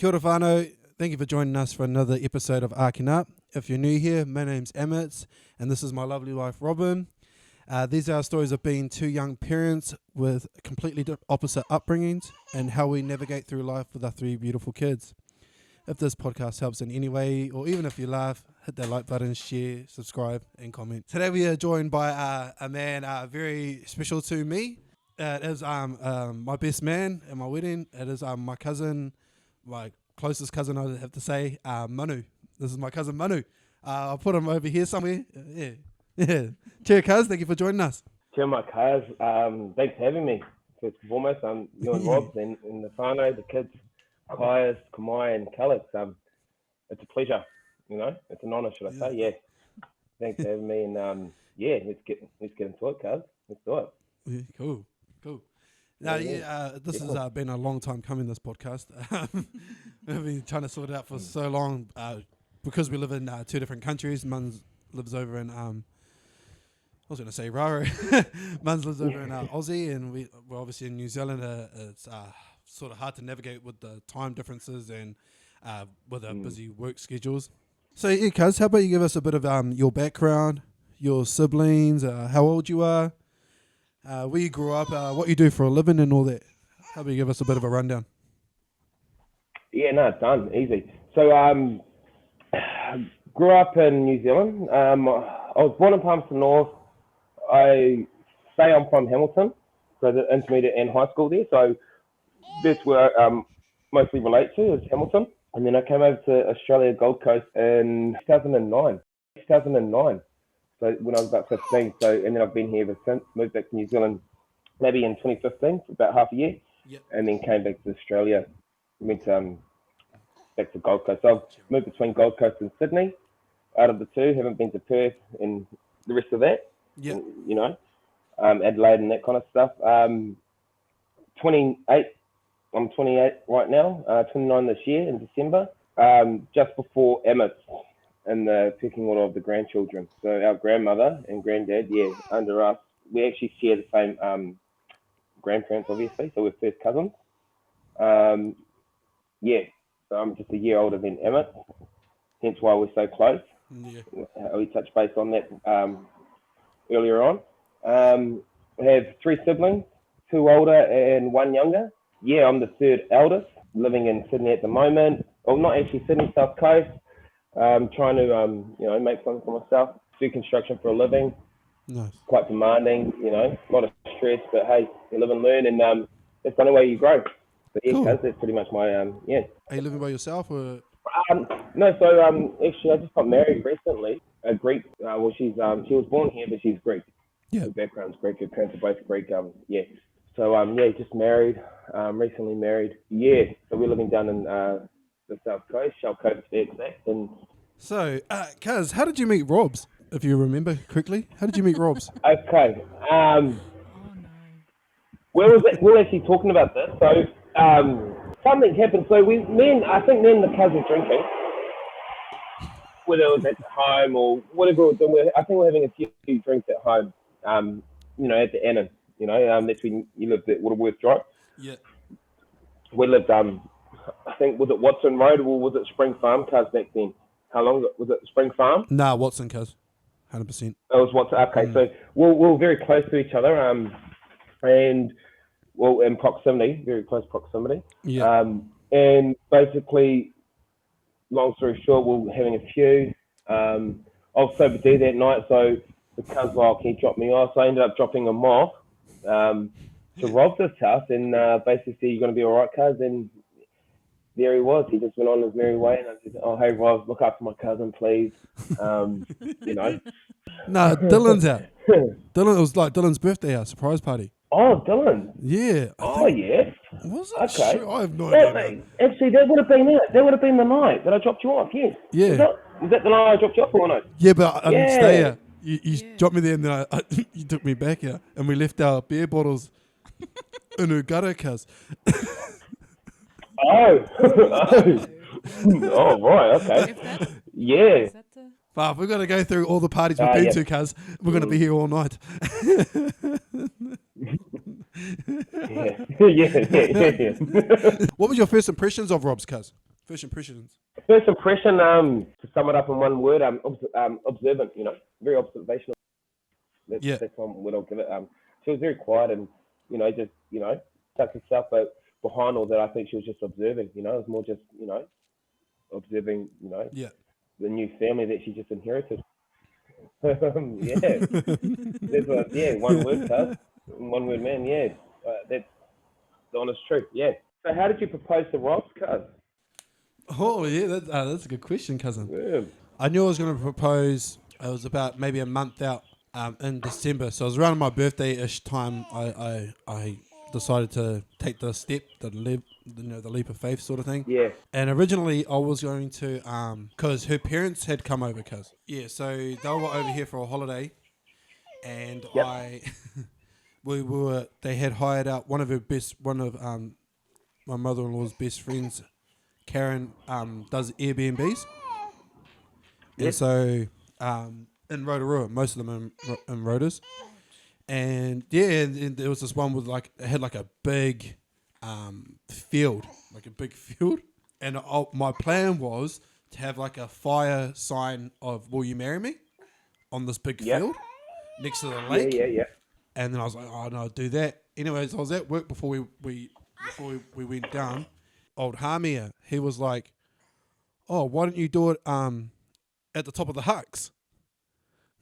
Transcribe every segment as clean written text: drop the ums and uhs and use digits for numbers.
Kia ora whānau. Thank you for joining us for another episode of A.R.K.K. If you're new here, my name's Emmett, and this is my lovely wife, Robin. These are our stories of being two young parents with completely opposite upbringings and how we navigate through life with our three beautiful kids. If this podcast helps in any way, or even if you laugh, hit that like button, share, subscribe, and comment. Today we are joined by a man very special to me. It is my best man at my wedding. It is my cousin, my closest cousin, I have to say, Manu. This is my cousin Manu. I'll put him over here somewhere. Yeah. Cheers, cuz. Thank you for joining us. Cheers, my cuz. Thanks for having me. First and foremost, you and Rob and the whānau, the kids, Kaius, Kamai, and Alex. It's a pleasure. It's an honour, should I say? Yeah. Thanks for having me. And let's get into it, cuz. Let's do it. Yeah, cool. Now, this has been a long time coming, this podcast. We've been trying to sort it out for so long because we live in two different countries. Mans lives over in, I was going to say Raro. Mans lives over in Aussie, and we're obviously in New Zealand. It's sort of hard to navigate with the time differences and with our busy work schedules. So, yeah, cuz, how about you give us a bit of your background, your siblings, how old you are, where you grew up, what you do for a living and all that. How about you give us a bit of a rundown? Yeah, no, done. Easy. So, grew up in New Zealand. I was born in Palmerston North. I say I'm from Hamilton, so the intermediate and high school there. So that's where I mostly relate to, is Hamilton. And then I came over to Australia, Gold Coast in 2009. So when I was about 15, and then I've been here ever since. Moved back to New Zealand maybe in 2015 for about half a year, and then came back to Australia. Went back to Gold Coast. So I've moved between Gold Coast and Sydney. Out of the two, haven't been to Perth and the rest of that. Yeah. Adelaide and that kind of stuff. 28. I'm 28 right now. 29 this year in December. Just before Emmett. In the pecking order of the grandchildren. So our grandmother and granddad, under us, we actually share the same grandparents, obviously, so we're first cousins. So I'm just a year older than Emmett, hence why we're so close. Yeah. We touched base on that earlier on. We have three siblings, two older and one younger. Yeah, I'm the third eldest, living in Sydney at the moment. Well, not actually Sydney, South Coast. Trying to, make something for myself, do construction for a living. Nice. Quite demanding, a lot of stress, but hey, you live and learn, and that's the only way you grow. But yeah, cool. That's pretty much my, Are you living by yourself, or? No, so actually I just got married recently. A Greek, she was born here, but she's Greek. Yeah. Her background's Greek, her parents are both Greek, So, just married, recently married. Yeah, so we're living down in, the South Coast, Shell Coast to be exact. And so, Kaz, how did you meet Robs? If you remember correctly, how did you meet Robs? Okay, we're actually talking about this. So, something happened. So I think me and the Kaz were drinking, whether it was at home or whatever we were doing. I think we're having a few drinks at home. At the Annan. That's when you lived at Waterworth Drive. Yeah. We lived I think, was it Watson Road or was it Spring Farm, cuz, back then? How long was it Spring Farm? Nah, Watson, cuz. 100%. It was Watson. Okay, so we're very close to each other, and in proximity, very close proximity. Yeah. And basically, long story short, we were having a few. I was sober D that night, so the cuz can you drop me off? So I ended up dropping him off to Rob's house, and basically said, "You're going to be all right, cuz?" And there he was. He just went on his merry way, and I said, "Oh, hey, Rob, look after my cousin, please." No, Dylan's out. It was like Dylan's birthday, surprise party. Oh, Dylan. Yeah. Yeah. Was it? Okay. Sure, I have no idea. Actually, that would have been it. That would have been the night that I dropped you off. Yes. Yeah. Was that the night I dropped you off or not? Yeah, but I didn't stay here. You dropped me there, and then you took me back here, and we left our beer bottles in Ugara, cuz. Oh, right, okay. Yeah. But we've got to go through all the parties we've been to, cuz. We're going to be here all night. Yeah. What was your first impressions of Rob's, cuz? First impressions. First impression, to sum it up in one word, observant. Very observational. That's one word I'll give it. She was very quiet and just tucked herself behind all that. I think she was just observing. It was more just observing. The new family that she just inherited. That's what. Yeah, one word, cuz. One word, man. Yeah, that's the honest truth. Yeah. So, how did you propose to Ross, cuz? Oh yeah, that's a good question, cousin. Yeah. I knew I was going to propose. It was about maybe a month out in December, so it was around my birthday-ish time. I decided to take the step, the leap of faith sort of thing. Yeah. And originally I was going to because her parents had come over, so they were over here for a holiday, and Yep. they had hired out one of my mother-in-law's best friends, Karen, does Airbnbs. And Yes. so in Rotorua, most of them in Rotas. And and there was this one with it had a big field, And my plan was to have a fire sign of "Will you marry me?" on this big field next to the lake. Yeah. And then I was like, "Oh no, I'll do that." Anyways, I was at work before we went down. Old Hamia, he was like, "Oh, why don't you do it at the top of the hucks?"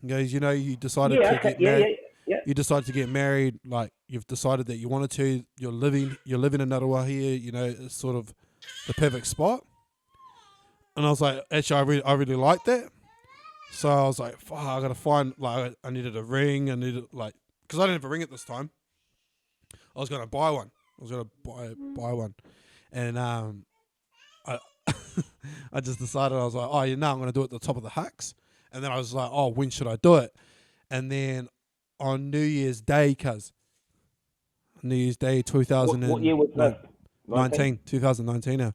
He goes, you decided to get married. Yeah. You decided to get married. You've decided that you wanted to. You're living in Narawā here. It's sort of the perfect spot. And I was like, actually, I really like that. So I was like, fuck, I gotta find I needed a ring. I needed because I didn't have a ring at this time. I was gonna buy one. Buy one, and I I just decided I was like, I'm gonna do it at the top of the hucks. And then I was like, when should I do it? And then on New Year's Day, New Year's Day 2019. What year was that? 2019 now.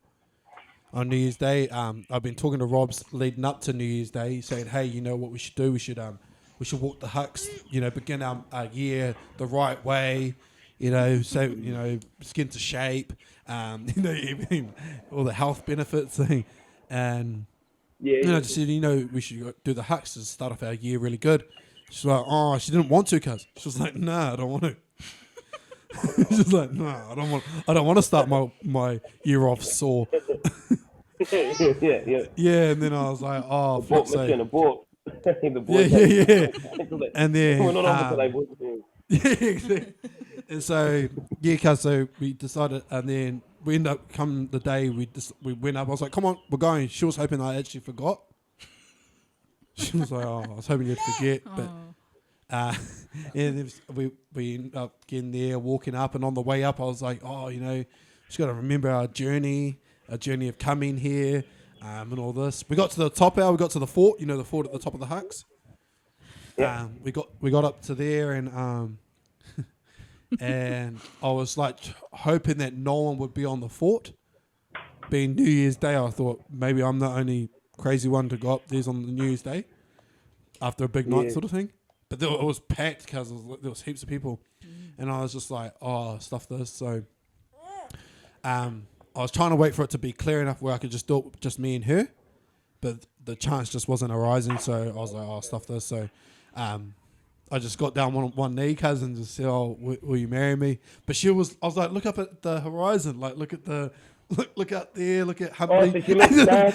On New Year's Day, I've been talking to Rob's leading up to New Year's Day, saying, hey, you know what we should do? We should walk the hucks, begin our year the right way, skin to shape, everything, all the health benefits thing. And, just said, we should do the hucks to start off our year really good. She's like, she didn't want to, cuz. She was like, nah, I don't want to. She's like, nah, I don't want to start my year off sore. Yeah, and then I was like, fuck's sake. Yeah. And then, exactly. And so, cuz, so we decided, and then we ended up, come the day we went up, I was like, come on, we're going. She was hoping I actually forgot. She was like, I was hoping you'd forget, but and we ended up getting there, walking up, and on the way up, I was like, just got to remember our journey of coming here, and all this. We got to the top we got to the fort, the fort at the top of the hucks. Yeah. We got up to there, and and I was hoping that no one would be on the fort. Being New Year's Day, I thought maybe I'm the only crazy one to go up there on the New Year's Day after a big night sort of thing. But it was packed because there was heaps of people. And I was just like, stuff this. So I was trying to wait for it to be clear enough where I could just do it just me and her. But the chance just wasn't arising. So I was like, stuff this. So I just got down on one knee, and just said, will you marry me? But I was like, look up at the horizon. Look at look out there, look at Humphrey. So she looked back,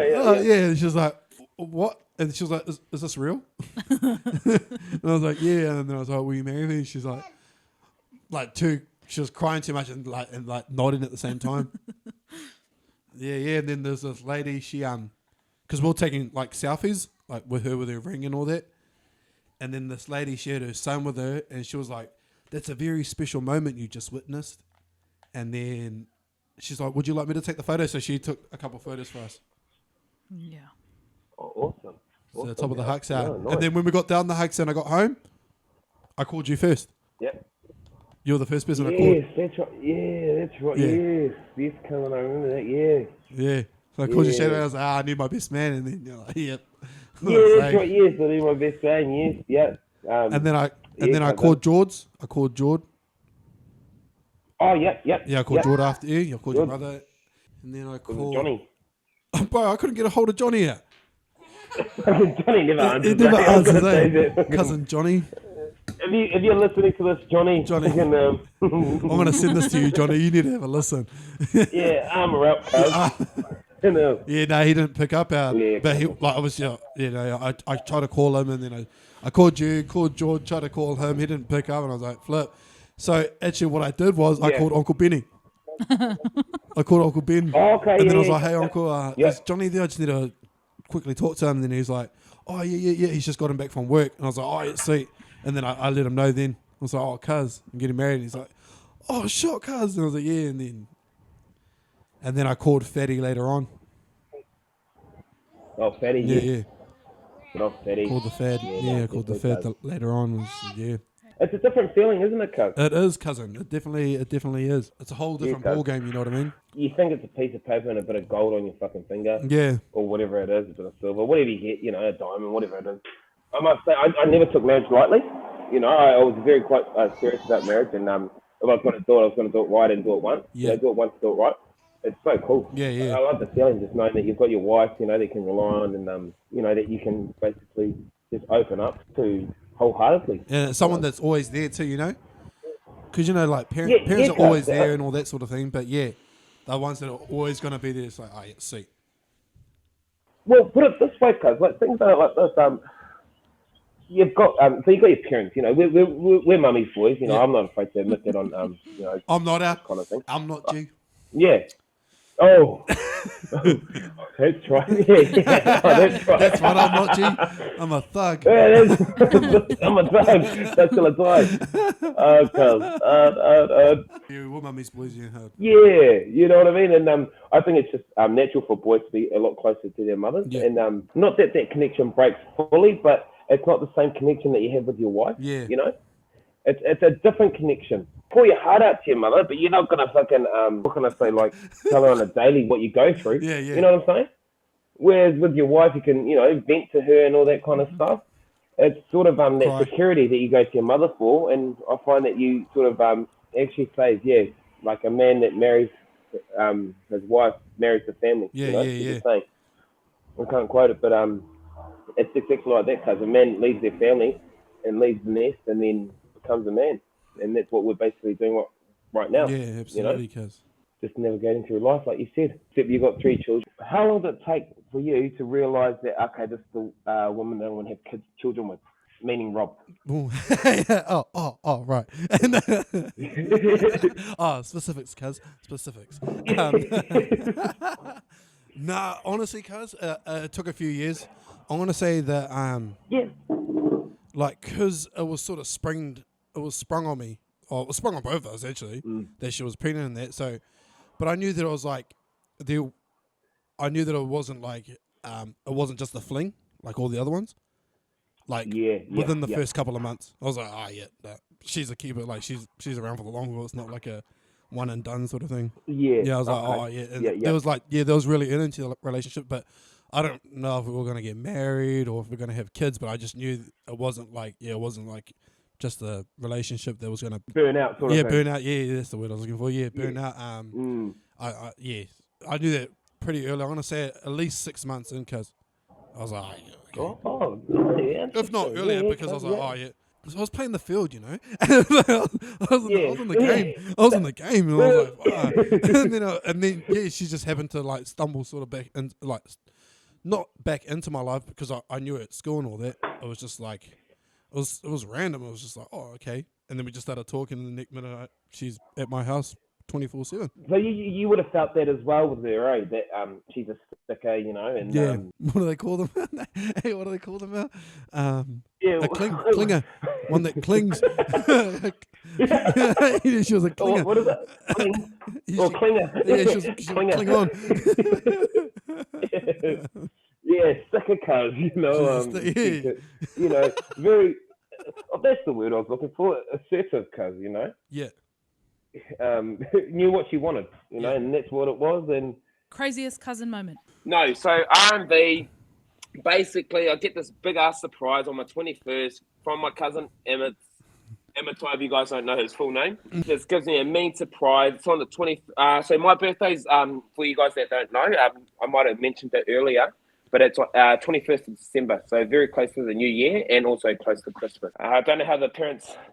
And she was like, what? And she was like, is this real? And I was like, yeah. And then I was like, will you marry me? She's like, she was crying too much and nodding at the same time. Yeah. And then there's this lady, she, because we were taking selfies, with her ring and all that. And then this lady, she had her son with her, and she was like, that's a very special moment you just witnessed. And then she's like, would you like me to take the photo? So she took a couple of photos for us. Yeah. Oh, awesome. So the top of the hucks out. Yeah, nice. And then when we got down the hucks and I got home, I called you first. Yep. You were the first person I called. Yes, that's right. Yeah, that's right. Yeah. Yes, coming. I remember that. Yeah. Yeah. So I called you straight away. I was like, I need my best man. And then you're like, yep. Yeah, that's right. Yes, I need my best man. Yes, yeah. And then I called George. I called George. Oh, yep. Yeah, I called George after you. I called your brother. And then I Was it called... Johnny? Bro, I couldn't get a hold of Johnny yet. Johnny never answers. He never I was answers, gonna say that. Cousin Johnny. If you're listening to this, Johnny, fucking, I'm going to send this to you, Johnny. You need to have a listen. yeah, arm her up, cuz. Yeah, no, he didn't pick up. But he, like, obviously, I tried to call him, and then I called you, called George, tried to call him. He didn't pick up, and I was like, flip. So actually, what I did was I called Uncle Benny. I called Uncle Ben, and then I was like, "Hey, Uncle, is Johnny there? I just need to quickly talk to him." And then he's like, "Oh yeah. He's just got him back from work." And I was like, "Oh yeah, sweet." And then I let him know. Then I was like, "Oh, cuz, I'm getting married." And he's like, "Oh, shit, cuz." And I was like, "Yeah." And then I called Fatty later on. Oh, Fatty. Yeah. Good old Fatty. Called the Fad. Yeah, called the Fad later on. Yeah. It's a different feeling, isn't it, cuz? It is, cousin. It definitely is. It's a whole different ball game. You know what I mean? You think it's a piece of paper and a bit of gold on your fucking finger. Yeah. Or whatever it is, a bit of silver, whatever you get, you know, a diamond, whatever it is. I must say, I never took marriage lightly. You know, I was very quite serious about marriage, and if I was going to do it, I was going to do it right and do it once. Yeah. You know, do it once, do it right. It's so cool. Yeah. I love the feeling, just knowing that you've got your wife, you know, that you can rely on, and you know, that you can basically just open up to wholeheartedly. And it's someone that's always there too, you know? Because, you know, like, parents are always there and all that sort of thing, but yeah, the ones that are always going to be there, it's like, oh, yeah, see. Well, put it this way, cuz, like, things are like this, you've got, so you've got your parents, you know, we're mummy's boys, you know, I'm not afraid to admit that on, you know, I'm not out. Kind of thing. I'm not G. Yeah. Oh, that's right. Yeah. Oh, that's right. That's right. I'm not G. I'm a thug. Yeah, I'm a thug. That's still a thug. Yeah, we're mummy's boys. Yeah. You know what I mean. And I think it's just natural for boys to be a lot closer to their mothers. Yeah. And not that connection breaks fully, but it's not the same connection that you have with your wife. Yeah. You know, it's a different connection. Pour your heart out to your mother, but you're not gonna fucking what can I say, like, tell her on a daily what you go through. Yeah. You know what I'm saying? Whereas with your wife, you can, you know, vent to her and all that kind of stuff. It's sort of that security that you go to your mother for, and I find that you sort of actually says, yeah, like a man that marries his wife marries the family. Yeah, you know? yeah. Saying. I can't quote it, but it's exactly like that, because a man leaves their family and leaves the nest and then becomes a man. And that's what we're basically doing right now. Yeah, absolutely, you know? cuz. Just navigating through life, like you said. Except you've got 3 children. How long did it take for you to realise that, okay, this is the woman that I want to have children with? Meaning Rob. Oh, right. Specifics, cuz. Specifics. Nah, honestly, cuz, it took a few years. I'm going to say that, like, because it was sort of sprung on me. Or it was sprung on both of us, actually, that she was pregnant and that. So, but I knew that it was like, I knew that it wasn't like, it wasn't just a fling, like all the other ones. Like, within the first couple of months, I was like, no, she's a keeper. Like, she's around for the long haul. It's not like a one and done sort of thing. Yeah, I was like, And there was like, there was really into the relationship, but I don't know if we were going to get married or if we're going to have kids, but I just knew it wasn't like just a relationship that was going to burn out sort of thing. Burn out. Yeah, that's the word I was looking for. Yeah, burn out. I knew that pretty early. I want to say at least 6 months in, because I was like, okay. If not earlier, because I was like, because I was playing the field, you know. I was in the game. I was in the game, and I was like, and then she just happened to like stumble sort of back and like not back into my life, because I knew her at school and all that. It was just like it was random. It was just like, oh, okay, and then we just started talking, and the next minute she's at my house 24/7. So you would have felt that as well with her, eh? That she's a sticker, you know, and what do they call them? Hey, what do they call them now? A clinger, one that clings. She was a clinger. What is it? Clinger. Yeah, she was cling on. Yeah, sticker cuz, you know. You know, very. That's the word I was looking for. Assertive cuz, you know. Yeah. Knew what she wanted, you know, and that's what it was. And craziest cousin moment. No, so R&B, basically, I get this big ass surprise on my 21st from my cousin Emmett's Amatai, if you guys don't know his full name. This gives me a mean surprise. It's on the 20th. So my birthday's, for you guys that don't know, I might have mentioned it earlier, but it's 21st of December. So very close to the new year and also close to Christmas. I don't know how the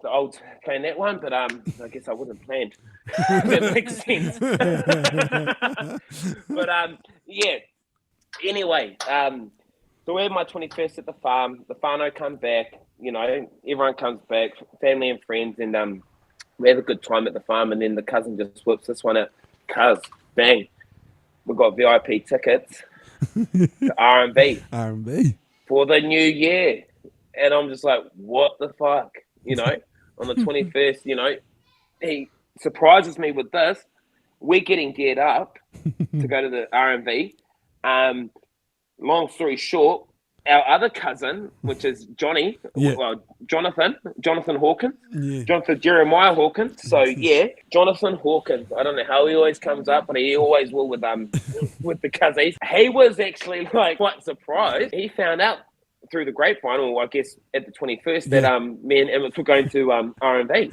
olds planned that one, but I guess I wasn't planned. That makes sense. But yeah. Anyway, so we had my 21st at the farm. The whānau comes back. You know, everyone comes back, family and friends, and we have a good time at the farm. And then the cousin just whips this one out. Cuz, bang, we got VIP tickets to R&B for the new year. And I'm just like, what the fuck? You know, on the 21st, you know, he surprises me with this. We're getting geared up to go to the R&B. Long story short, our other cousin, which is Jonathan Hawkins, Jonathan Jeremiah Hawkins. So Jonathan Hawkins. I don't know how he always comes up, but he always will with the cousins. He was actually like quite surprised. He found out through the grapevine, or I guess at the 21st, that me and Emmett were going to R&B,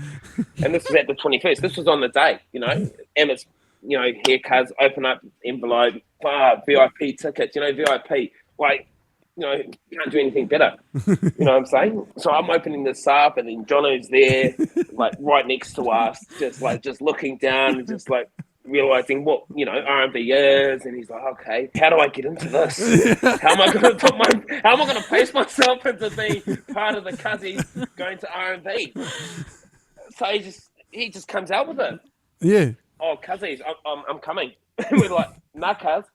and this was at the 21st. This was on the day, you know. Emmett's, you know, here, cuz, open up envelope, VIP tickets, you know, VIP, like, you know, can't do anything better. You know what I'm saying? So I'm opening this up, and then Jono's there, like right next to us, just looking down and just like realizing what, you know, R&B is, and he's like, okay, how do I get into this? How am I going to place myself into being part of the cousins going to R&B? So he just comes out with it. Yeah. Oh, cousins, I'm coming. We're like, nah, cuz.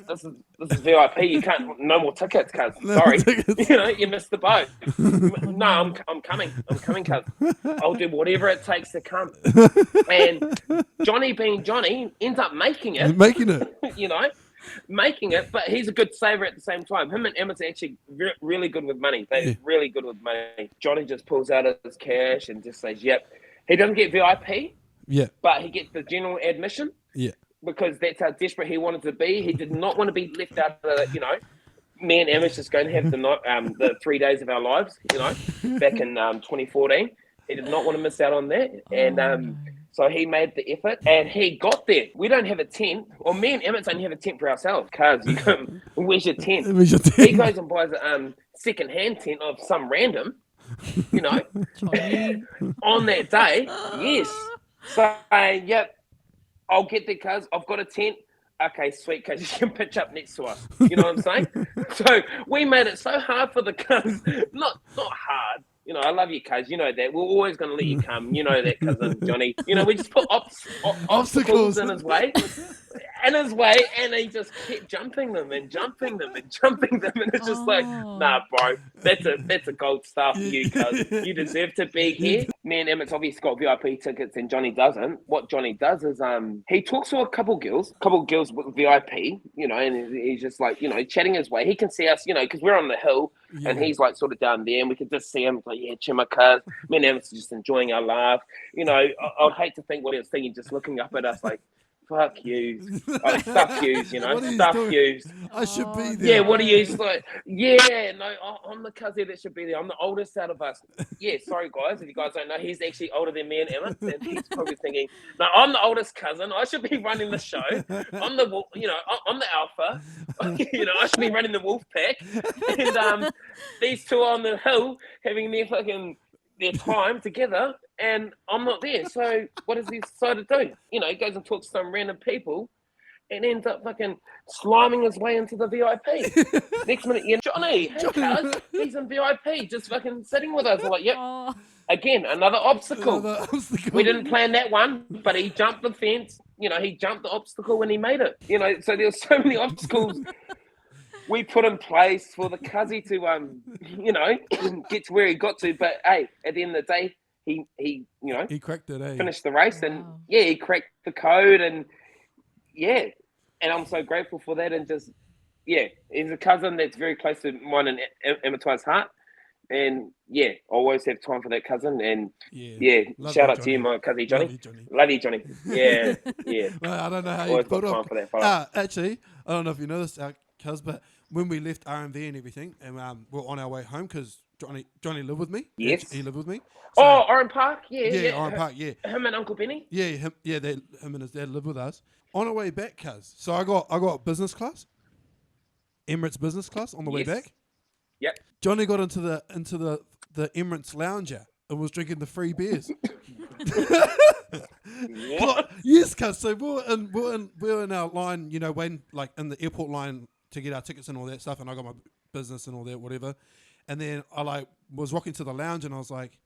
This is VIP. You can't. No more tickets, cuz. Sorry, you know, you missed the boat. No, I'm coming. I'm coming, cuz. I'll do whatever it takes to come. And Johnny, being Johnny, ends up making it. You know, making it. But he's a good saver at the same time. Him and Emmett's actually really good with money. They're really good with money. Johnny just pulls out his cash and just says, "Yep." He doesn't get VIP. Yeah. But he gets the general admission. Yeah. Because that's how desperate he wanted to be. He did not want to be left out of the, you know, me and Emma's just going to have the 3 days of our lives, you know, back in 2014. He did not want to miss out on that. And so he made the effort and he got there. We don't have a tent, or me and Emmett don't have a tent for ourselves. Cuz, where's your tent? He goes and buys a second-hand tent of some random, you know, on that day. Yes. So, yep. I'll get there, cuz. I've got a tent. Okay, sweet, cuz. You can pitch up next to us. You know what I'm saying? So we made it so hard for the cuz. Not hard. You know, I love you, cuz. You know that. We're always going to let you come. You know that, cousin Johnny. You know, we just put obstacles in his way. And he just kept jumping them. And it's just like, nah, bro, that's a gold star for you, cuz. You deserve to be here. Me and Emmett's obviously got VIP tickets and Johnny doesn't. What Johnny does is he talks to a couple girls with VIP, you know, and he's just like, you know, chatting his way. He can see us, you know, because we're on the hill and he's like sort of down there and we can just see him like, yeah, chimma, cuz. Me and Emmett's just enjoying our laugh. You know, I'd hate to think what he was thinking, just looking up at us like, fuck you. Oh, stuff yous, you know. Stuff yous. I should be there. Yeah, what are you like? Yeah, no, I'm the cousin that should be there. I'm the oldest out of us. Yeah, sorry guys, if you guys don't know, he's actually older than me and Emma. And he's probably thinking, no, I'm the oldest cousin. I should be running the show. I'm the alpha. You know, I should be running the wolf pack. And these two are on the hill having their time together, and I'm not there. So what does he decide to do? You know, he goes and talks to some random people and ends up fucking sliming his way into the VIP. Next minute, Johnny, hey, cuz, he's in VIP, just fucking sitting with us. I'm like, yep. Again, another obstacle. We didn't plan that one, but he jumped the fence. You know, he jumped the obstacle when he made it. You know, so there's so many obstacles we put in place for the cuzzy to, you know, get to where he got to. But hey, at the end of the day, he you know, he cracked it. Finished the race, and he cracked the code, and and I'm so grateful for that. And just he's a cousin that's very close to mine and Emmetai's heart. And I always have time for that cousin. And shout out to you, my cousin Johnny. Love you, Johnny. Yeah. Well, I don't know how always you put time for that. Actually, I don't know if you know this, cuz, but when we left R&V and everything, and we're on our way home because Johnny lived with me. Yes. He lived with me. So, Oran Park, yeah. Oran Park, yeah. Him and Uncle Benny. Yeah, him and his dad lived with us. On our way back, cuz. So I got business class, Emirates business class on the way back. Yep. Johnny got into the Emirates lounger and was drinking the free beers. What? Yes, cuz. So we were in our line, waiting like in the airport line to get our tickets and all that stuff, and I got my business and all that, whatever. And then I was walking to the lounge and I was like,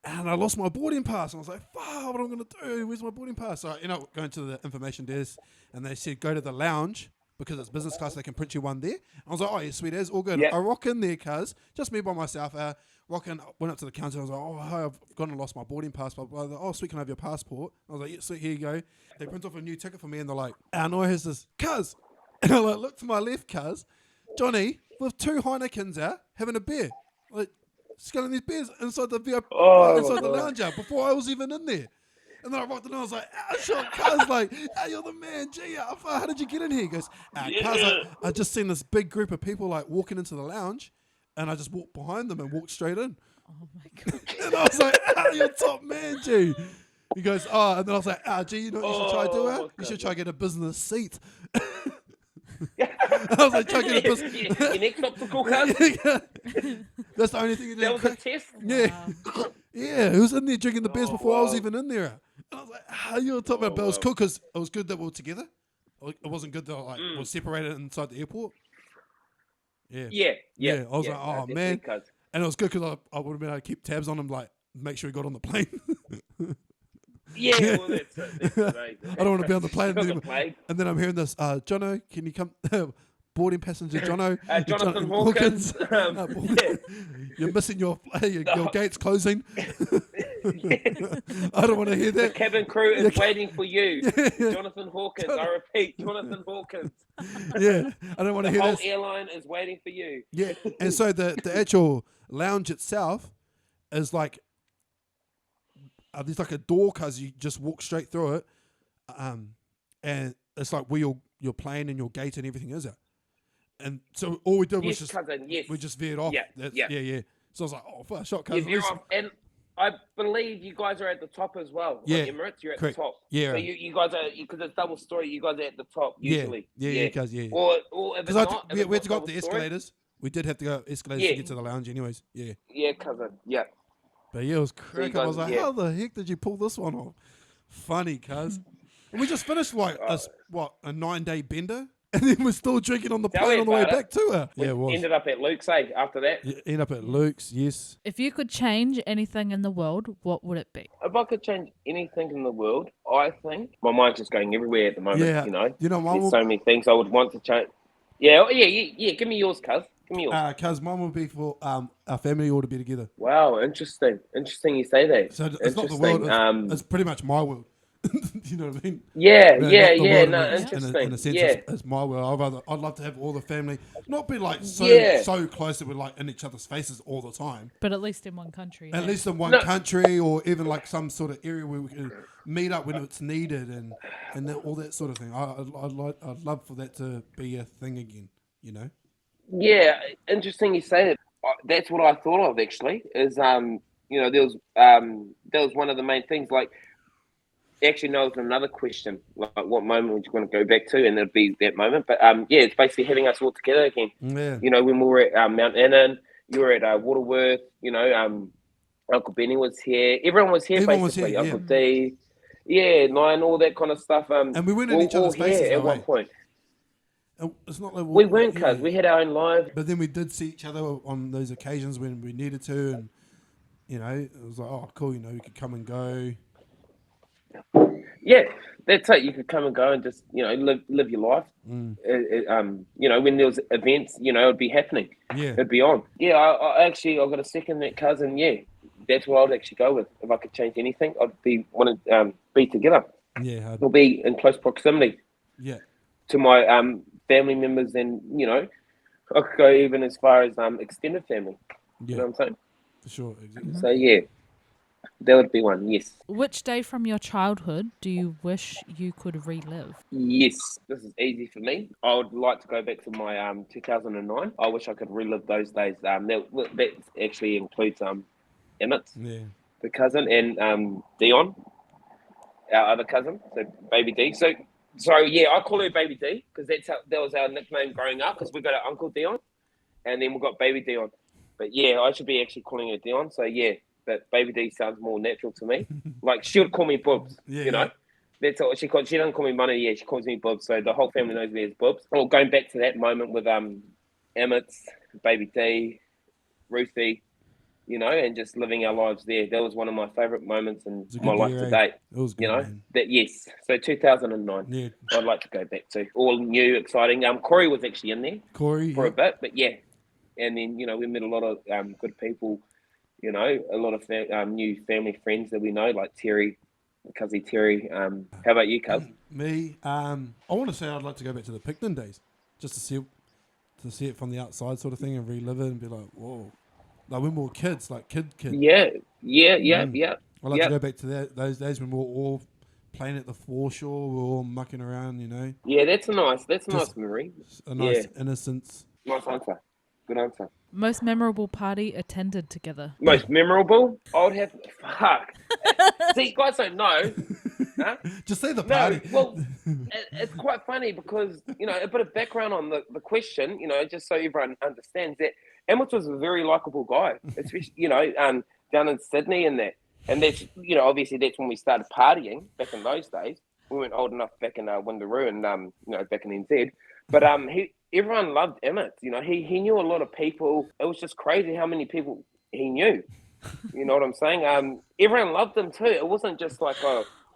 and I lost my boarding pass. And I was like, fuck, what am I going to do? Where's my boarding pass? So I ended up going to the information desk and they said, go to the lounge because it's business class. They can print you one there. I was like, oh, yeah, sweet as, all good. Yep. I rock in there, cuz, just me by myself. Went up to the counter. I was like, oh, hi, I've gone and lost my boarding pass. Blah, blah, blah. Oh, sweet, can I have your passport? I was like, yeah, sweet, here you go. They print off a new ticket for me and they're like, our Noah has this, cuz. And I look to my left, cuz, Johnny, with 2 Heinekens out, having a beer. Sculling these beers inside the VIP, inside the lounge before I was even in there. And then I walked in and I was like, shot, cuz, like, hey, you're the man, gee, how did you get in here? He goes, cuz, I just seen this big group of people walking into the lounge and I just walked behind them and walked straight in. Oh my God. And I was like, you're top man, G. He goes, and then I was like, G, you know what you should try doing? You should try get a business seat. I was like, try to get a business. Your next obstacle, cuz? That's the only thing he did. That was a test? Yeah. Wow. Yeah, he was in there drinking the beers before I was even in there. And I was like, you're top man. But it was cool because it was good that we were together. It wasn't good that we were separated inside the airport. Yeah. Yeah. I was like, oh, man. Cuz. And it was good because I would have been able to keep tabs on him, like, make sure he got on the plane. Yeah, well, that's amazing. I don't want to be on the plane. And then I'm hearing this, Jono, can you come? Boarding passenger Jono. Jonathan Hawkins. You're missing your gate's closing. I don't want to hear that. The cabin crew is waiting for you. Jonathan Hawkins. I repeat, Jonathan Hawkins. Yeah, I don't want to hear that. The whole airline is waiting for you. Yeah, and so the actual lounge itself is like, there's like a door, cause you just walk straight through it, and it's like where your plane and your gate and everything is at. And so all we did was we just veered off. Yeah. So I was like, oh, for a shot, cuz. And I believe you guys are at the top as well. Yeah, like Emirates, you're at correct. the top. Yeah. So you guys are, because it's double story, you guys are at the top usually. Yeah, cuz, yeah. Or if it's not, we had to go up the escalators. We did have to go up escalators to get to the lounge anyways. Yeah. Yeah, cousin. Yeah. But yeah, it was cracking. I was like, how the heck did you pull this one off? Funny, cuz. And we just finished a 9-day bender. And then we're still drinking on the plane on the way back to her. We ended up at Luke's, after that. Yeah, ended up at Luke's, yes. If you could change anything in the world, what would it be? If I could change anything in the world, I think my mind's just going everywhere at the moment. Yeah. There's so many things I would want to change. Yeah. Give me yours, cuz. Give me yours. Cuz mine would be for our family all to be together. Wow, interesting. Interesting you say that. So it's not the world. It's pretty much my world. You know what I mean? Yeah. No, Interesting. In a sense, it's my world. I'd love to have all the family, not be like so close that we're like in each other's faces all the time. But at least in one country. At least in one country, or even like some sort of area where we can meet up when it's needed, and all that sort of thing. I'd love for that to be a thing again. You know? Yeah, interesting you say that. That's what I thought of actually. Is there was one of the main things like. Actually, no, it's another question. Like, what moment would you want to go back to? And it'd be that moment. But it's basically having us all together again. Yeah. When we were at Mount Annan, you were at Waterworth. Uncle Benny was here. Everyone was here. Everyone basically. was here, Uncle D, Nine, all that kind of stuff. And we weren't in each other's faces at one point. It's not like we weren't, cuz we had our own lives. But then we did see each other on those occasions when we needed to, and it was like, oh, cool. We could come and go. Yeah, that's it. You could come and go and just live your life. When there was events, it'd be happening. Yeah, it'd be on. Yeah, I got a second that cousin. Yeah, that's what I'd actually go with. If I could change anything, I'd want to be together. Yeah, or be in close proximity. Yeah, to my family members, and I could go even as far as extended family. Yeah. You know what I'm saying? For sure. Exactly. So yeah. That would be one, yes. Which day from your childhood do you wish you could relive? Yes, this is easy for me. I would like to go back to my 2009. I wish I could relive those days. That actually includes Emmett, Yeah. the cousin, and Dion, our other cousin, so Baby D. So yeah, I call her Baby D because that was our nickname growing up. Because we got our uncle Dion, and then we got Baby Dion. But yeah, I should be actually calling her Dion. So yeah, but Baby D sounds more natural to me. Like she would call me Bubs, Yeah, you know. That's all she calls. She doesn't call me Manu. Yeah, she calls me Bubs. So the whole family knows me as Bubs. Well, going back to that moment with Emmett, Baby D, Ruthie, you know, and just living our lives there. That was one of my favourite moments in my life to date. It was good, you know, man. that yes. So 2009. Yeah. I'd like to go back to all new, exciting. Corey was actually in there Corey. for a bit, but yeah. And then, you know, we met a lot of good people, you know, a lot of new family friends that we know, like Terry, cousin Terry. How about you, cuz? Me, I want to say I'd like to go back to the Picton days, just to see it from the outside, sort of thing, and relive it and be like, whoa, like when we were kids, like kid. Yeah. I'd like to go back to those days when we were all playing at the foreshore, we were all mucking around, you know. Yeah, that's a nice memory. A nice innocence. Nice answer. Good answer. Most memorable party attended together. Most memorable? I would have. Fuck. See, you guys don't know. Huh? Just say the party. No, well, it's quite funny because, you know, a bit of background on the question, you know, just so everyone understands that Emmett was a very likable guy, especially, you know, down in Sydney and that. And that's, you know, obviously that's when we started partying back in those days. We weren't old enough back in Windaroo and, you know, back in NZ. But everyone loved Emmett. You know, he knew a lot of people. It was just crazy how many people he knew. You know what I'm saying? Everyone loved him too. It wasn't just like,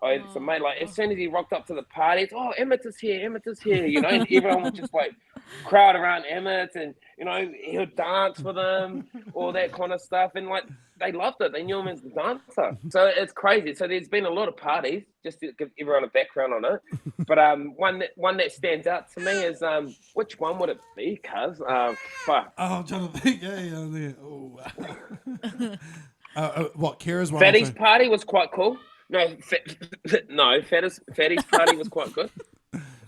it's a mate. Like as soon as he rocked up to the party, it's, Emmett is here, you know, and everyone would just like crowd around Emmett and, you know, he would dance for them, all that kind of stuff. And like, they loved it. They knew him as the dancer. So it's crazy. So there's been a lot of parties, just to give everyone a background on it. But one that stands out to me is, which one would it be, cuz? Fuck. Oh, I'm trying to think. Yeah. What, Kira's one? Fatty's party was quite cool. No, Fatty's party was quite good.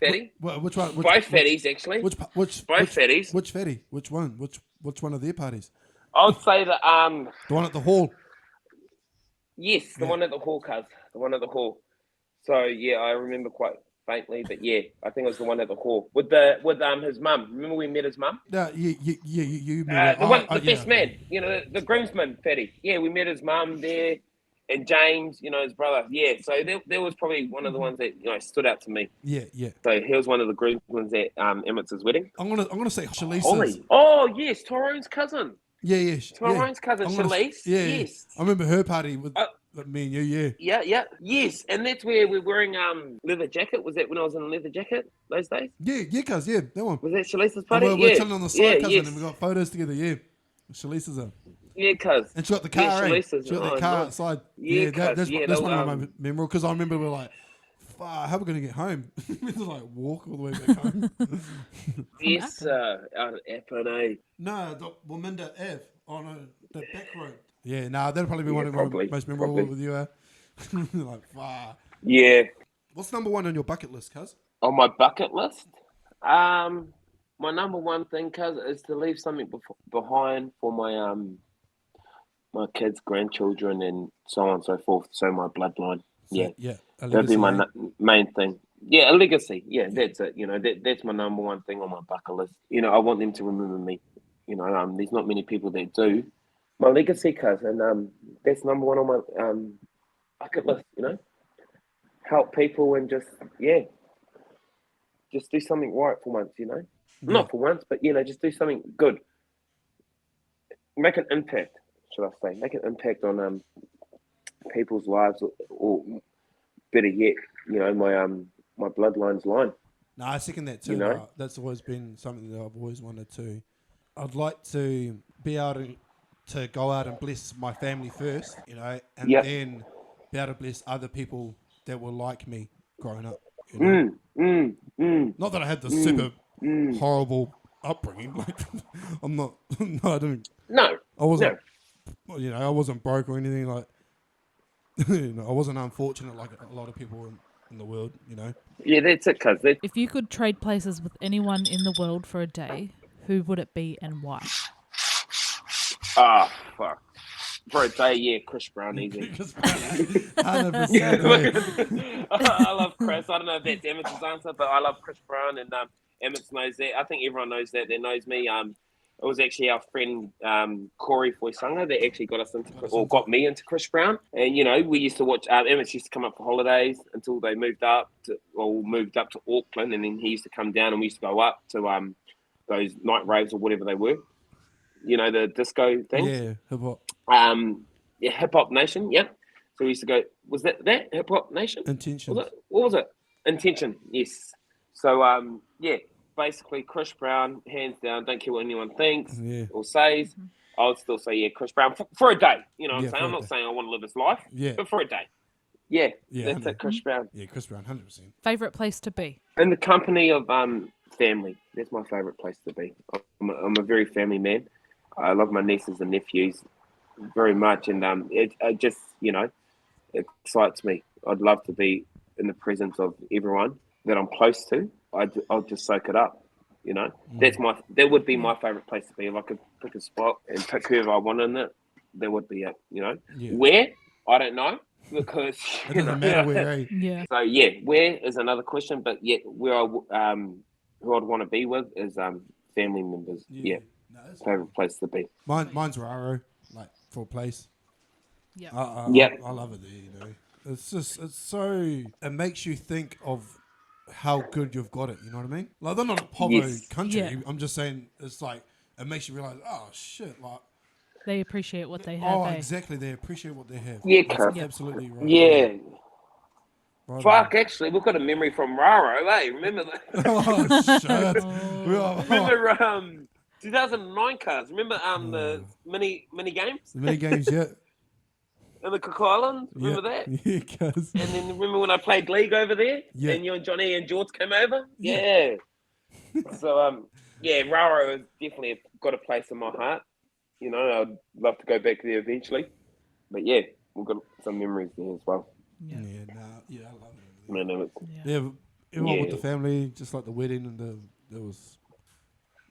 Fatty? Which one? Both Fatties, actually. Both Fatties. Which Fatty? Which one? Which one of their parties? I would say the one at the hall. Yes, the one at the hall, cuz. The one at the hall. So yeah, I remember quite faintly, but yeah, I think it was the one at the hall with his mum. Remember we met his mum? No, you met the best man, you know, the groomsman, Fatty. Yeah, we met his mum there, and James, you know, his brother. Yeah, so there was probably one of the ones that, you know, stood out to me. Yeah. So he was one of the groomsmen at Emmett's wedding. I'm gonna say Shalisa's. Holly. Oh yes, Tyrone's cousin. Yeah. Tyrone's cousin, Shalise. Yes. I remember her party with me and you, Yeah. Yes. And that's where we're wearing leather jacket. Was that when I was in a leather jacket those days? Yeah, cuz, yeah, that one. Was that Shalisa's party? We're chilling on the side, cousin, and we got photos together, yeah. Shalisa's up. Yeah, cuz. And she got the car, yeah, She got the car outside. Yeah, that's one of my memorable, because I remember we were like, how are we going to get home? We had to like walk all the way back home. Yes, out of Appin. No, the Waminda Ave. Oh no, the back road. Yeah, that'll probably be one of my most memorable with you. Like, far. Yeah. What's number one on your bucket list, cuz? On my bucket list? My number one thing, cuz, is to leave something behind for my my kids, grandchildren, and so on and so forth. So my bloodline. Yeah. That'd be my main thing. Yeah, a legacy. Yeah, that's it. You know, that's my number one thing on my bucket list. You know, I want them to remember me. You know, there's not many people that do. My legacy, cuz, and that's number one on my bucket list. You know, help people and just do something right for once. You know, not for once, but you know, just do something good. Make an impact, should I say? Make an impact on people's lives, or better yet, you know, my bloodline's line. No, I second that too. You know? That's always been something that I've always wanted to. I'd like to be able to go out and bless my family first, you know, and then be able to bless other people that were like me growing up. You know? Not that I had the super horrible upbringing. Like, I'm not. No, I didn't. No, I wasn't. You know, I wasn't broke or anything like. I wasn't unfortunate like a lot of people in the world, Yeah, that's it, cuz. If you could trade places with anyone in the world for a day, who would it be and why? Ah, fuck. For a day, yeah, Chris Brown, easy. 100%. I love Chris. I don't know if that's Emmett's answer, but I love Chris Brown, and Emmett knows that. I think everyone knows that. That knows me. It was actually our friend Corey Foisanga that actually got us into, or got me into Chris Brown. And we used to watch. Emmett used to come up for holidays until they moved up to Auckland, and then he used to come down, and we used to go up to those night raves or whatever they were. The disco things. Yeah, hip hop. Hip Hop Nation. Yeah. So we used to go. Was that Hip Hop Nation? Intentions. What was it? Intention. Yes. So basically Chris Brown, hands down. Don't care what anyone thinks or says. I would still say Chris Brown for a day. You know what I'm saying? I'm not saying I want to live his life. Yeah. But for a day. Yeah. Yeah. That's it, Chris Brown. Yeah, Chris Brown, 100%. Favorite place to be? In the company of family. That's my favorite place to be. I'm a very family man. I love my nieces and nephews very much, and it just it excites me. I'd love to be in the presence of everyone that I'm close to. I'll just soak it up. That would be my favorite place to be. If I could pick a spot and pick whoever I want in it, that would be it. Where I don't know, because it doesn't matter where. Eh? Yeah. So where is another question, but where who I'd want to be with is family members. Yeah. No, favorite place to be. Mine's Raro, like for a place. Yeah. I love it there. It makes you think of how good you've got it. You know what I mean? Like they're not a povo country. Yeah. I'm just saying it's like it makes you realize, oh shit, like they appreciate what they have. Exactly. They appreciate what they have. Yeah, that's absolutely right. Yeah. Right Fuck, actually, we've got a memory from Raro, eh? Remember that? Oh shit. Remember 2009 cars. Remember the mini games? The mini games, yeah. In the Cook Islands. Remember that? Yeah, cuz. And then remember when I played League over there? Yeah. And you and Johnny and George came over? Yeah. So Raro has definitely got a place in my heart. I'd love to go back there eventually. But we've got some memories there as well. Yeah, I love it. Yeah. Everyone with the family, just like the wedding and it was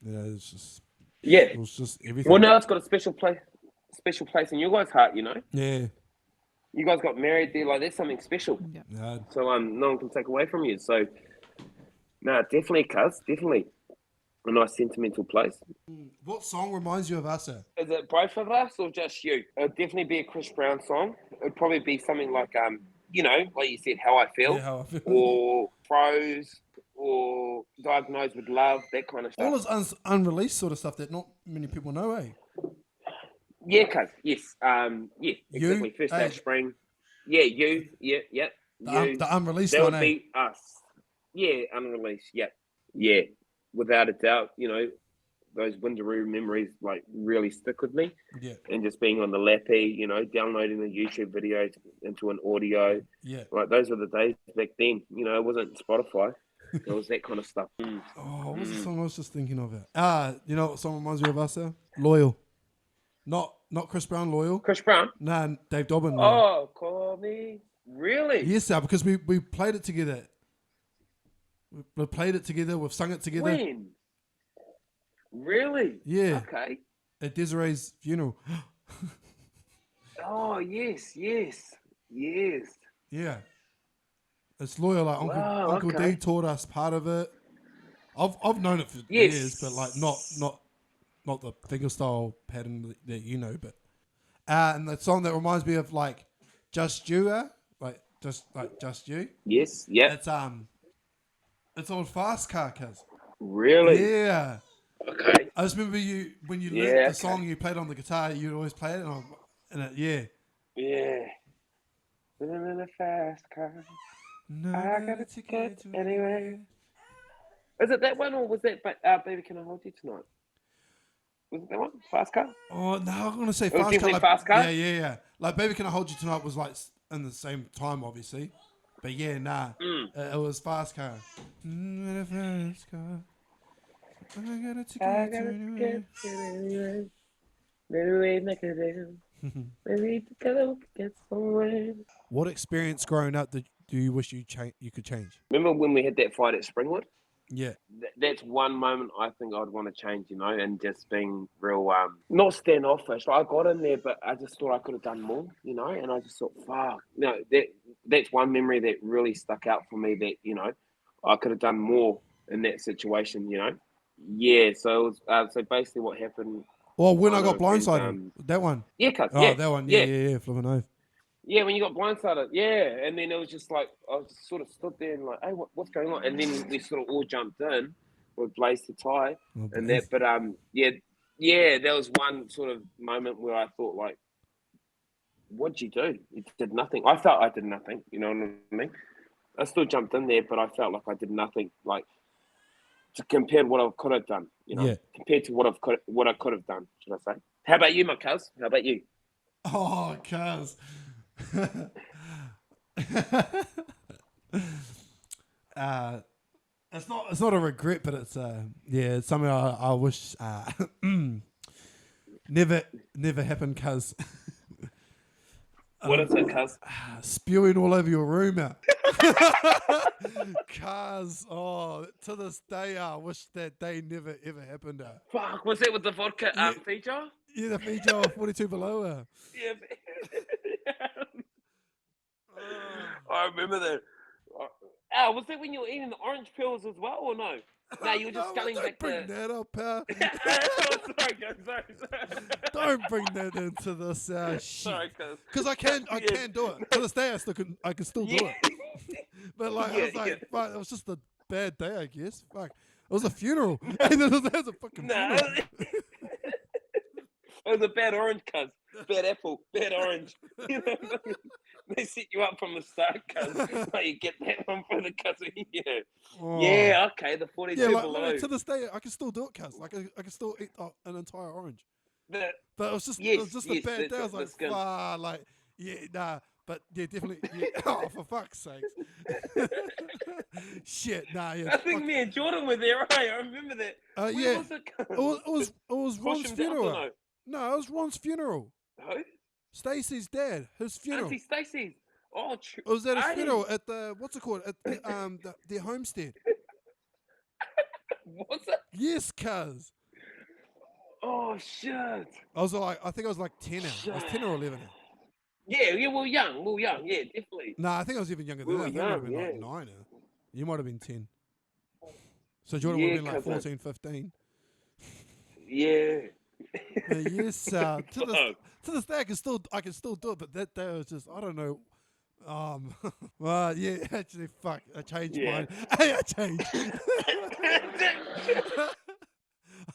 it's just it was just everything. Well, now it's got a special place in your guys' heart, Yeah. You guys got married there, like that's something special. Yeah. No. So no one can take away from you. So definitely, cuz, definitely a nice sentimental place. What song reminds you of us? Is it both of us or just you? It'd definitely be a Chris Brown song. It'd probably be something like like you said, How I Feel, or Froze, or Diagnosed with Love, that kind of stuff. All this unreleased sort of stuff that not many people know, eh? Yeah, cuz, yes, exactly. First Day of Spring, you, The unreleased that one, would be us. Yeah, unreleased. Yeah, without a doubt. Those Windaroo memories like really stick with me. Yeah. And just being on the lappy, downloading the YouTube videos into an audio. Yeah. Like those were the days back then. It wasn't Spotify. It was that kind of stuff. Oh, what was the song I was just thinking of it? You know what song reminds me of us? Loyal. Not Chris Brown, Loyal. Chris Brown? Nah, Dave Dobbin. Oh, call me. Really? Yes, sir, because we played it together. We played it together. We've sung it together. When? Really? Yeah. Okay. At Desiree's funeral. Oh, yes. Yeah. It's Loyal. Like Uncle D taught us part of it. I've known it for years, but like not the fingerstyle pattern that you know, but and the song that reminds me of like Just You, Just You. Yes, yeah. It's on Fast Car, cuz. Really? Yeah. Okay. I just remember when you learned the song, you played on the guitar, you'd always play it, Yeah. Living in a fast car. No, I got a ticket anyway. Is it that one, or was that Baby Can I Hold You Tonight? Was it that one? Fast Car? Oh, no, I'm going to say It was Fast Car. definitely Like, Fast Car? Yeah. Like Baby Can I Hold You Tonight was like in the same time, obviously. But yeah, it was Fast Car. Fast Car. I got a ticket anyway. Maybe we make it in. Maybe together we can get somewhere. What experience growing up do you wish you could change? Remember when we had that fight at Springwood? Yeah. That's one moment I think I'd want to change, and just being real, not standoffish. I got in there, but I just thought I could have done more, and I just thought, fuck. That's one memory that really stuck out for me that, I could have done more in that situation, Yeah, so it was, so basically what happened. Well, when I got friends, blindsided, that one. Yeah, cuz, Oh, yeah. that one. Yeah. Yeah. Flipping oath. Yeah, when you got blindsided, yeah, and then it was just like I was just sort of stood there and like, hey, what's going on? And then we sort of all jumped in with Blaze to tie and that. But yeah, there was one sort of moment where I thought like, what'd you do? You did nothing. I felt I did nothing. You know what I mean? I still jumped in there, but I felt like I did nothing. Like to compare what I could have done. Yeah. Compared to what I could have done. Should I say? How about you, my cuz? How about you? Oh, cuz. It's not a regret, but it's it's something I wish never happened, cuz. What is it, cuz? Spewing all over your room out. Cuz, to this day, I wish that day never ever happened. Fuck, was that with the vodka Yeah. feature? Yeah, the feature 42 below. Yeah. I remember that. Was that when you were eating the orange pills as well, or no? No, you were just sculling don't back bring the... that up, pal. Sorry, guys, sorry. Don't bring that into this shit. Sorry, cuz. Because I can do it. To this day, I can still do it. But like, I was like, fuck, it was just a bad day, I guess. Fuck, it was a funeral. And it was a fucking No. funeral. It was a bad orange, cuz. Bad apple, bad orange. They set you up from the start, cuz. Like you get that one for the cuz. Yeah. Oh. Yeah, okay, the 42 below. Like, to this day, I can still do it, cuz. Like, I can still eat an entire orange. But it was just a bad day. I was like, fuck, like, yeah, nah. But yeah, definitely. Yeah. Oh, for fuck's sake. Shit, nah, yeah. I think me and Jordan were there, right? I remember that. Where was it? It was Ron's funeral. No, it was Ron's funeral. Who? Stacey's dad, his funeral. Auntie Stacey's. Oh, true. It was at a funeral at the, what's it called? At their homestead. Was it? Yes, cuz. Oh, shit. I think I was like 10 now. I was 10 or 11 now. Yeah, we were young, yeah, definitely. No, I think I was even younger than that. I think I might have been like 9 now. You might have been 10. So Jordan would have been like 14, 15. Yeah. Yes, to this day I can still do it, but that day was just, I don't know. Well, yeah, actually, fuck, I changed mine. Hey, I changed.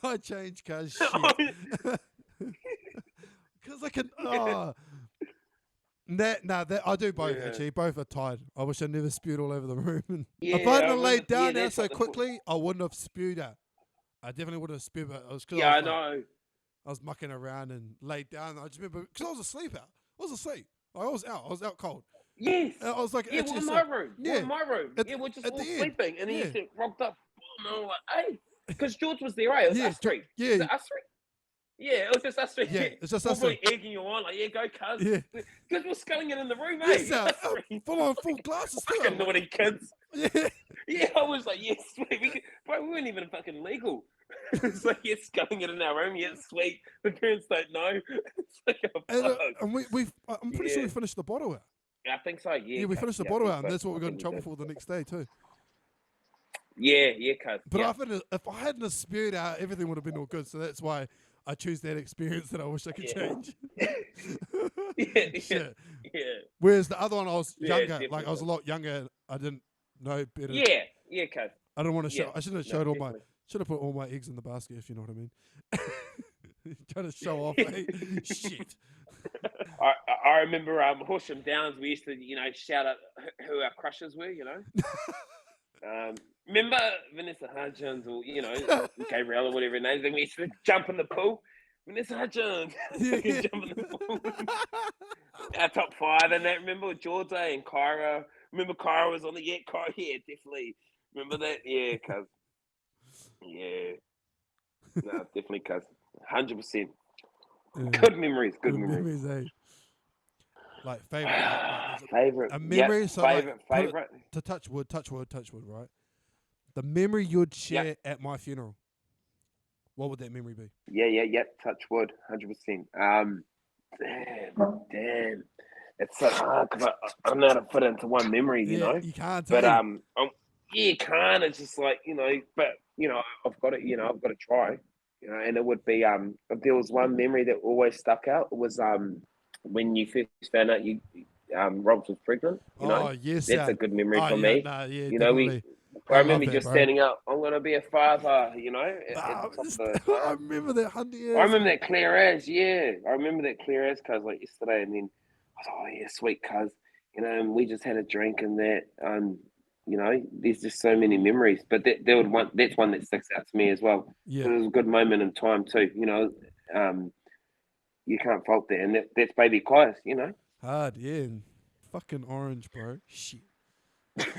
I changed, cuz shit. Because I can. That I do both actually. Both are tied. I wish I never spewed all over the room. If I hadn't laid down there so quickly, I wouldn't have spewed out. I definitely would have spewed out. It was because I know. I was mucking around and laid down. I just remember because I was asleep out. I was asleep. I was out. I was out cold. Yes. I was like, we're in my room. Yeah. We're in my room. We're just all sleeping, and then you get rocked up. And I'm like, hey, because George was there, right? It was us three. Yeah. Was it us three? Yeah, it was just us three. Yeah, it's just us three. Egging you on, like, yeah, go, cuz. Yeah. Because we're sculling it in the room, yes, eh? full glasses too. Fucking naughty kids. Yeah. Yeah, I was like, yes, sweet. Bro, we weren't even fucking legal. It's like, yeah, sculling it in our room, yeah, sweet. The parents don't know. It's like, oh, and I'm pretty sure we finished the bottle out. I think so, yeah. Yeah, we finished the bottle out, and that's what we got in trouble for the next day too. Yeah, cuz. But if I hadn't have spewed out, everything would have been all good. So that's why I choose that experience that I wish I could change. Yeah. Whereas the other one, I was younger. Like I was a lot younger. I didn't know better. Yeah, cuz. I don't want to show. I shouldn't have showed should have put all my eggs in the basket, if you know what I mean. Trying to show off, eh? Shit. I remember Horsham Downs, we used to, shout out who our crushes were, remember Vanessa Hudgens or, Gabrielle or whatever her name is, and we used to jump in the pool. Vanessa Hudgens. Jump in the pool. Our top 5 and that, remember George and Kyra. Remember Kyra was on the Kyra, yeah, definitely. Remember that? Yeah, cuz. Yeah. No, definitely, cuz. 100%. Good memories, good memories. Like favorite, like Favorite. a memory. Yep. So Favorite. like, put it Favorite. to touch wood, right? The memory you'd share Yep. at my funeral. What would that memory be? Yeah. Touch wood. 100%. Damn. It's so hard because I don't know how to fit into one memory, you know. You can't. But yeah, can't. It's just like, you know. But you know, I've got to, I've got to try, you know. And it would be if there was one memory that always stuck out, it was when you first found out Robs was pregnant. You know, yes, that's a good memory for yeah, me. nah, yeah, You know, definitely. I love remember that, just bro. standing up. I'm gonna be a father. You know, at the top of the I remember that 100 years. I remember that clear as, yeah. I remember that clear as, cuz like yesterday, and then I was like, oh yeah, sweet cuz, you know, and we just had a drink and that, you know, there's just so many memories. But that's one that sticks out to me as well. Yeah, It was a good moment in time too, you know. You can't fault that, and that's baby Kaius, you know. hard, yeah. Fucking orange, bro. Shit. Fuck,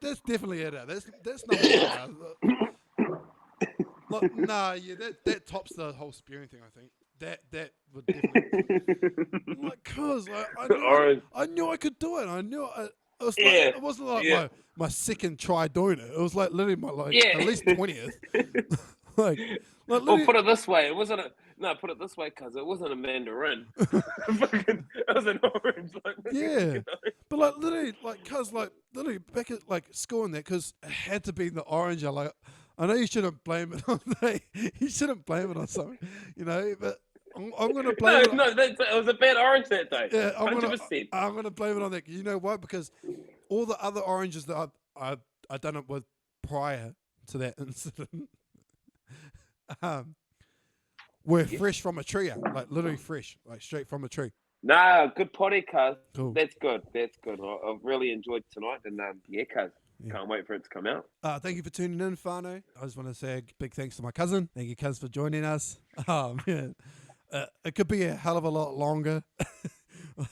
that's definitely it. That's number one. Look, nah, yeah, that tops the whole spearing thing. I think that would definitely like, cause like Orange. I knew I could do it. I knew it was like Yeah, it wasn't like yeah, my second try doing it. It was like literally my yeah. at least 20th. like Or literally. put it this way, it wasn't put it this way, cuz it wasn't a mandarin. Fucking, it was an orange. Like, Yeah, you know? but like literally, like, cause like literally back at like school and that, cause it had to be the orange. I know you shouldn't blame it on you shouldn't blame it on something, you know. But I'm gonna blame it. It was a bad orange that day. Yeah, 100%. I'm gonna blame it on that. You know what? Because all the other oranges that I done it with prior to that incident, were fresh from a tree, like literally fresh, like straight from a tree. Nah, good potty, cuz. Cool. That's good. I've really enjoyed tonight, and yeah, cuz. Can't wait for it to come out. Thank you for tuning in, Whānau. I just want to say a big thanks to my cousin. Thank you, cuz, for joining us. Oh, man. It could be a hell of a lot longer.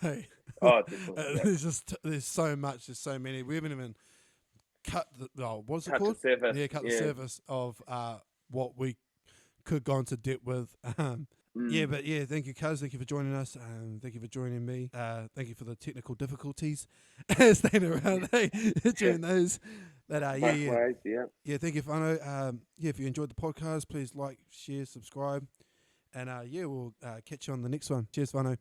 Like, Definitely. there's so much. There's so many. We haven't even cut what's it Cut called? the surface. Yeah, cut the surface of what we could go into depth with. Yeah, but yeah, thank you, cuz. Thank you for joining us. Thank you for joining me. Thank you for the technical difficulties staying around during those. But yeah, thank you, Whānau. Yeah, if you enjoyed the podcast, please like, share, subscribe, and yeah, we'll catch you on the next one. Cheers, Whānau.